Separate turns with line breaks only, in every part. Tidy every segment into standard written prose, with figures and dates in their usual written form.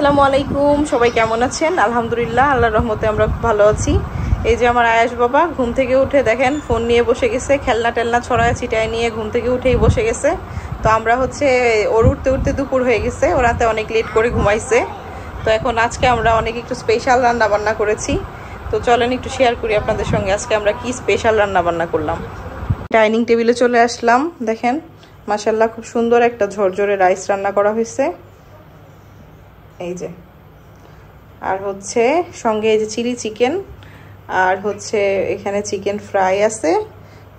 আসসালামু আলাইকুম, সবাই কেমন আছেন? আলহামদুলিল্লাহ, আল্লাহর রহমতে আমরা খুব ভালো আছি। এই যে আমার আয়াস বাবা ঘুম থেকে উঠে দেখেন ফোন নিয়ে বসে গেছে, খেলনা টেলনা ছড়ায় ছিটায় নিয়ে ঘুম থেকে উঠেই বসে গেছে। তো আমরা ওর উঠতে উঠতে দুপুর হয়ে গেছে, ও রাতে অনেক লেট করে ঘুমাইছে। তো এখন আজকে আমরা অনেক একটু স্পেশাল রান্না বান্না করেছি। তো চলেন একটু শেয়ার করি আপনাদের সঙ্গে আজকে আমরা কি স্পেশাল রান্না বান্না করলাম। ডাইনিং টেবিলে চলে আসলাম, দেখেন মাশাআল্লাহ খুব সুন্দর একটা ঝরঝরে রাইস রান্না করা হয়েছে। এই যে আর সঙ্গে এই যে চিলি চিকেন, আর এখানে চিকেন ফ্রাই আছে,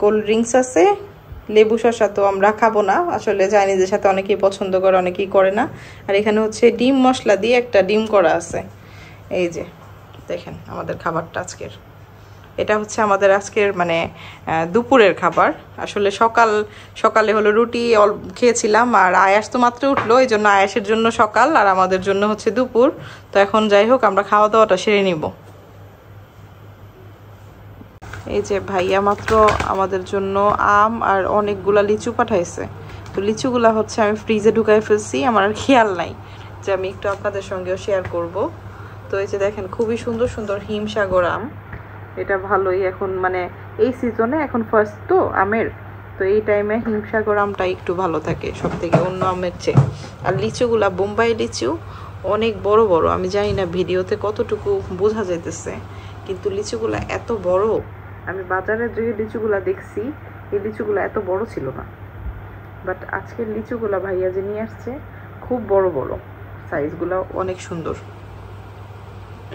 কোল্ড ড্রিঙ্কস আছে, লেবু শসা তো আমরা খাবো না, আসলে চাইনিজের সাথে অনেকেই পছন্দ করে অনেকেই করে না। আর এখানে ডিম মশলা দিয়ে একটা ডিম করা আছে। এই যে দেখেন আমাদের খাবারটা আজকের, এটা আমাদের আজকের মানে দুপুরের খাবার। আসলে সকালে হলো রুটি খেয়েছিলাম, আর আয়াস তো মাত্র উঠলো, এই জন্য আয়াসের জন্য সকাল আর আমাদের জন্য দুপুর। তো এখন যাই হোক আমরা খাওয়া দাওয়াটা সেরে নিব। এই যে ভাইয়া মাত্র আমাদের জন্য আম আর অনেকগুলা লিচু পাঠাইছে। তো লিচুগুলা আমি ফ্রিজে ঢুকাই ফেলছি, আমার আর খেয়াল নাই যে আমি একটু আপনাদের সঙ্গেও শেয়ার করব। তো এই যে দেখেন খুবই সুন্দর সুন্দর হিমসাগর আম, এটা ভালোই এখন মানে এই সিজনে এখন ফার্স্ট তো আমের, তো এই টাইমে হিমসাগর আমটা একটু ভালো থাকে সব থেকে অন্য আমের চেয়ে। আর লিচুগুলা বোম্বাই লিচু অনেক বড় বড়, আমি জানি না ভিডিওতে কতটুকু বোঝা যাইতেছে, কিন্তু লিচুগুলা এত বড়, আমি বাজারে যে লিচুগুলা দেখছি এই লিচুগুলা এত বড় ছিল না, বাট আজকের লিচুগুলা ভাইয়া যে নিয়ে আসছে খুব বড় বড়, সাইজগুলা অনেক সুন্দর।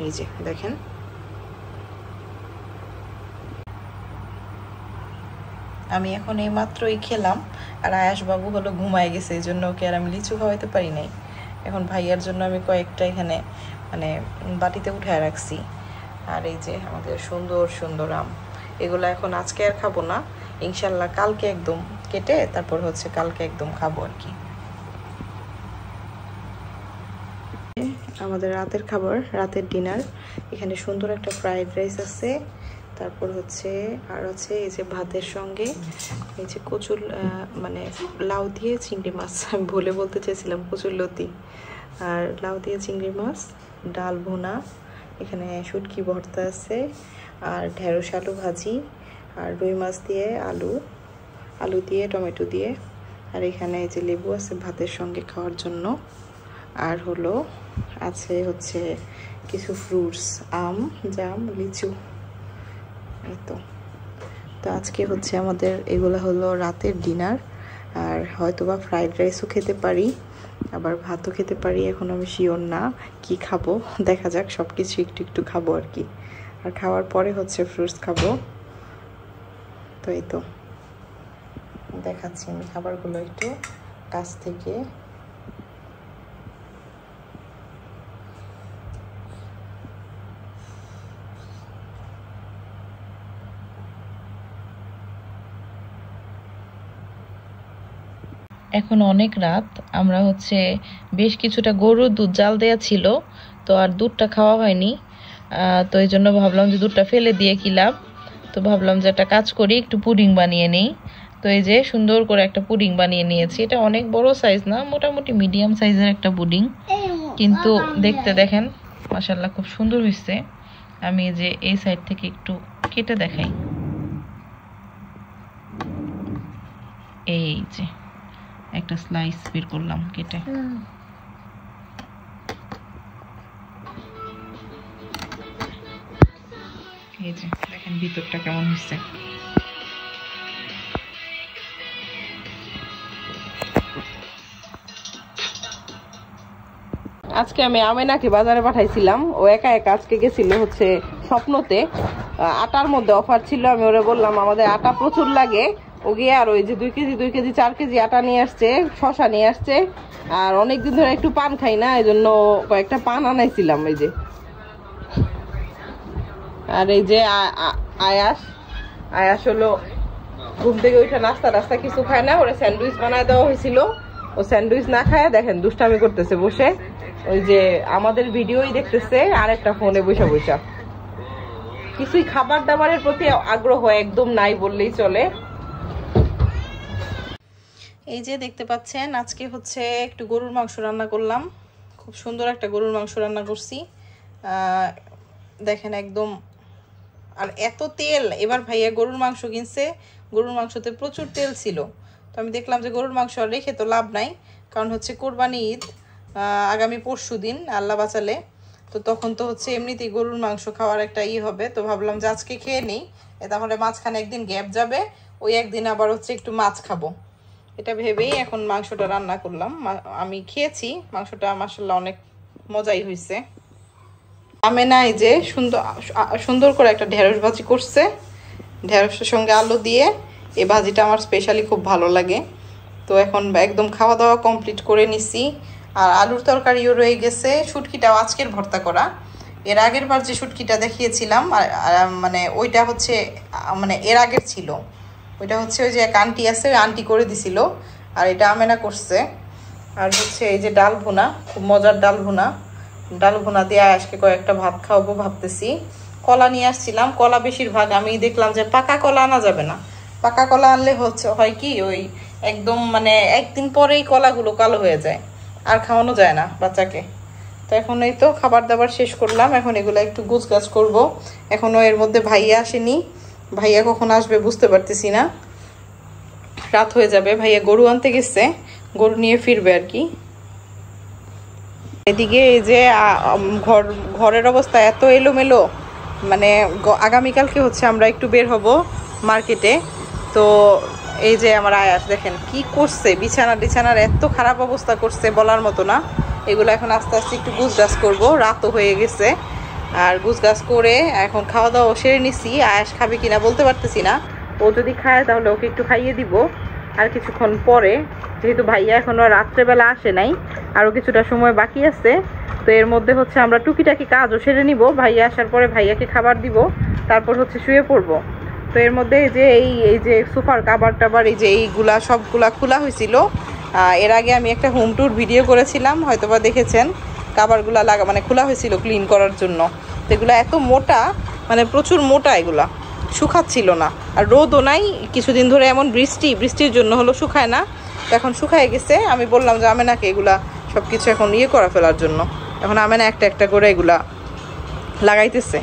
এই যে দেখেন আমি এখন এই মাত্রই খেলাম, আর আয়াস বাবু ঘুমায় গেছে, এই জন্য ওকে আর আমি লিচু খাওয়াইতে পারি নাই। এখন ভাইয়ার জন্য আমি কয়েকটা এখানে মানে বাটিতে উঠায় রাখছি। আর এই যে আমাদের সুন্দর সুন্দর আম, এগুলো এখন আজকে আর খাবো না, ইনশাল্লাহ কালকে একদম কেটে তারপর কালকে একদম খাবো আর কি। আমাদের রাতের খাবার, রাতের ডিনার, এখানে সুন্দর একটা ফ্রাইড রাইস আছে, তারপর আর এই যে ভাতের সঙ্গে এই যে কচুর মানে লাউ দিয়ে চিংড়ি মাছ, আমি ভুলে বলতে চেয়েছিলাম কচুর লতি, আর লাউ দিয়ে চিংড়ি মাছ, ডাল ভুনা, এখানে শুটকি ভর্তা আছে, আর ঢেঁড়স আলু ভাজি, আর রুই মাছ দিয়ে আলু দিয়ে টমেটো দিয়ে, আর এখানে এই যে লেবু আছে ভাতের সঙ্গে খাওয়ার জন্য, আর আছে কিছু ফ্রুটস, আম, জাম, লিচু। এই তো আজকে আমাদের এগুলো রাতের ডিনার। আর হয়তোবা ফ্রাইড রাইসও খেতে পারি, আবার ভাতও খেতে পারি, এখন আমি শিওর না কি খাবো, দেখা যাক, সব কিছু একটু একটু খাবো আর কি। আর খাওয়ার পরে ফ্রুটস খাবো। তো এই তো দেখাচ্ছি আমি খাবারগুলো একটু কাছ থেকে। এখন অনেক রাত, আমরা বেশ কিছুটা গরুর দুধ জাল দেয়া ছিল, তো আর দুধটা খাওয়া হয়নি, তো এই জন্য ভাবলাম যে দুধটা ফেলে দিয়ে কি লাভ, তো ভাবলাম যে একটা কাজ করি, একটু পুডিং বানিয়ে নিই। তো এই যে সুন্দর করে একটা পুডিং বানিয়ে নিয়েছি, এটা অনেক বড় সাইজ না, মোটামুটি মিডিয়াম সাইজের একটা পুডিং, কিন্তু দেখতে দেখেন মাশাআল্লাহ খুব সুন্দর হয়েছে। আমি যে এই সাইড থেকে একটু কেটে দেখাই, এই যে একটা স্লাইস বের করলাম কেটে। এই যে দেখেন ভিতরটা কেমন হচ্ছে। আজকে আমি আমেনাকে বাজারে পাঠাইছিলাম, ও একা একা আজকে গেছিল স্বপ্নতে, আটার মধ্যে অফার ছিল, আমি ওরে বললাম আমাদের আটা প্রচুর লাগে, ও গিয়ে আর ওই যে 2 কেজি 4 কেজি আটা নিয়ে আসছে, শশা নিয়ে আসছে, আর অনেকদিন ধরে একটু পান খাই না, এই জন্য কয়েকটা পান আনাইছিলাম। এই যে আর এই যে আয়াস ঘুম থেকে ওইটা নাস্তা কিছু খায় না, ওরা স্যান্ডউইচ বানায় দেওয়া হয়েছিল, ও স্যান্ডউইচ না খায় দেখেন দুষ্টামি করতেছে বসে, ওই যে আমাদের ভিডিওই দেখতেছে আর একটা ফোনে বসা কিছুই খাবার দাবারের প্রতি আগ্রহ একদম নাই বললেই চলে। এই যে দেখতে পাচ্ছেন আজকে একটু গরুর মাংস রান্না করলাম, খুব সুন্দর একটা গরুর মাংস রান্না করছি দেখেন একদম। আর এত তেল, এবার ভাইয়া গরুর মাংস কিনছে, গরুর মাংসতে প্রচুর তেল ছিল। তো আমি দেখলাম যে গরুর মাংস আর রেখে তো লাভ নাই, কারণ হচ্ছে কোরবানি ঈদ আগামী পরশু দিন আল্লাহ বাঁচালে। তো তখন তো হচ্ছে এমনিতেই গরুর মাংস খাওয়ার একটা হবে, তো ভাবলাম যে আজকে খেয়ে নিই, তাহলে মাঝখানে একদিন গ্যাপ যাবে, ওই একদিন আবার হচ্ছে একটু মাছ খাবো, এটা ভেবেই এখন মাংসটা রান্না করলাম। আমি খেয়েছি মাংসটা, মাশাআল্লাহ অনেক মজাই হয়েছে। আমেনা এই যে সুন্দর করে একটা ঢেঁড়স ভাজি করছে, ঢেঁড়সের সঙ্গে আলু দিয়ে। এই ভাজিটা আমার স্পেশালি খুব ভালো লাগে। তো এখন একদম খাওয়া দাওয়া কমপ্লিট করে নিছি। আর আলুর তরকারিও রয়ে গেছে, শুটকিটাও আজকের ভর্তা করা। এর আগের বার যে শুটকিটা দেখিয়েছিলাম মানে ওইটা হচ্ছে মানে এর আগের ছিল, ওইটা হচ্ছে ওই যে এক আন্টি আছে, ওই আন্টি করে দিছিল, আর এটা আমেনা করছে। আর হচ্ছে এই যে ডাল ভুনা, খুব মজার ডাল ভুনা, ডাল ভুনা দিয়ে আজকে কয়েকটা ভাত খাওয়াবো ভাবতেছি। কলা নিয়ে আসছিলাম, কলা বেশিরভাগ আমি দেখলাম যে পাকা কলা আনা যাবে না। পাকা কলা আনলে হচ্ছে হয় কি ওই একদম মানে একদিন পরেই কলাগুলো কালো হয়ে যায়, আর খাওয়ানো যায় না বাচ্চাকে। তো এখন এই তো খাবার দাবার শেষ করলাম, এখন এগুলো একটু গুছগাছ করবো। এখনও এর মধ্যে ভাইয়া আসেনি, ভাইয়া কখন আসবে বুঝতে পারতেছি না, রাত হয়ে যাবে। ভাইয়া গরু আনতে গেছে, গরু নিয়ে ফিরবে আর কি। এদিকে এই যে ঘরের অবস্থা এত এলোমেলো, মানে আগামীকালকে হচ্ছে আমরা একটু বের হব মার্কেটে। তো এই যে আমার আয়াস দেখেন কি করছে, বিছানার এত খারাপ অবস্থা করছে বলার মতো না। এগুলো এখন আস্তে আস্তে একটু গুছগাছ করবো, রাতও হয়ে গেছে। আর গুছগাছ করে এখন খাওয়া দাওয়া সেরে নিছি। আয়াস খাবে কিনা বলতে পারতেছি না, ও যদি খায় তাহলে ওকে একটু খাইয়ে দিব আর কিছুক্ষণ পরে, যেহেতু ভাইয়া এখনো রাত্রেবেলা আসে নাই, আরও কিছুটা সময় বাকি আছে। তো এর মধ্যে হচ্ছে আমরা টুকিটাকি কাজও সেরে নিব, ভাইয়া আসার পরে ভাইয়াকে খাবার দিব, তারপর হচ্ছে শুয়ে পড়বো। তো এর মধ্যে এই যে এই যে সোফার কাবার টাবার এই যে এইগুলা সবগুলা খোলা হয়েছিল। এর আগে আমি একটা হোম ট্যুর ভিডিও করেছিলাম, হয়তোবা দেখেছেন। কাবারগুলা মানে খোলা হয়েছিল ক্লিন করার জন্য। তো এগুলো এত মোটা, মানে প্রচুর মোটা, এগুলা শুকাচ্ছিল না। আর রোদও নাই কিছুদিন ধরে, এমন বৃষ্টির জন্য হলো শুকায় না। তো এখন শুকায় গেছে। আমি বললাম যে আমেনাকে এগুলা সব কিছু এখন করা ফেলার জন্য, এখন আমেনা একটা একটা করে এগুলা লাগাইতেছে।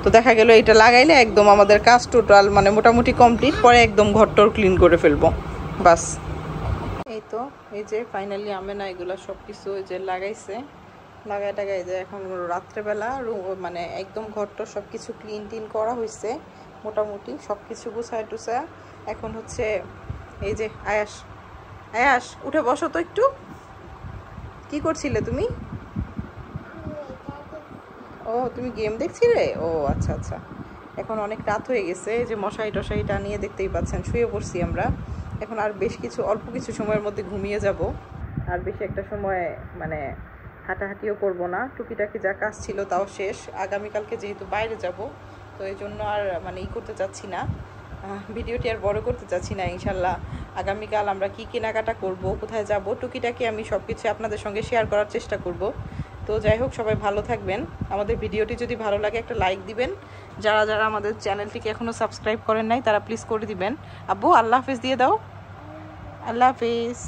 তো দেখা গেল এটা লাগাইলে একদম আমাদের কাজ টোটাল মানে মোটামুটি কমপ্লিট, পরে একদম ঘরটর ক্লিন করে ফেলবো বাস। এই তো এই যে ফাইনালি আমেনা এগুলা সব কিছু যে লাগাইছে, লাগাই টাগাই যে এখন রাত্রেবেলা মানে একদম ঘরটর সব কিছু ক্লিন টিন করা হয়েছে, মোটামুটি সব কিছু গুছায় টুছায়। এখন হচ্ছে এই যে আয়াস উঠে বসো তো একটু। কি করছিলে তুমি? ও তুমি গেম দেখছিলে? ও আচ্ছা আচ্ছা। এখন অনেক রাত হয়ে গেছে, যে মশারি টশারি টানিয়ে দেখতেই পাচ্ছেন শুয়ে পড়ছি আমরা। এখন আর অল্প কিছু সময়ের মধ্যে ঘুমিয়ে যাব। আর বেশি একটা সময় মানে হাঁটাহাঁটিও করব না, টুকিটাকি যা কাজ ছিল তাও শেষ। আগামীকালকে যেহেতু বাইরে যাব, তো এই জন্য আর মানে করতে চাচ্ছি না, ভিডিওটি আর বড় করতে চাচ্ছি না। ইনশাল্লাহ আগামীকাল আমরা কি কেনাকাটা করব, কোথায় যাব, টুকিটাকি আমি সব কিছু আপনাদের সঙ্গে শেয়ার করার চেষ্টা করব। তো যাই হোক, সবাই ভালো থাকবেন। আমাদের ভিডিওটি যদি ভালো লাগে একটা লাইক দিবেন, যারা যারা আমাদের চ্যানেলটিকে এখনও সাবস্ক্রাইব করেন নাই তারা প্লিজ করে দিবেন। আব্বু আল্লাহ হাফিজ দিয়ে দাও। আল্লাহ হাফিজ।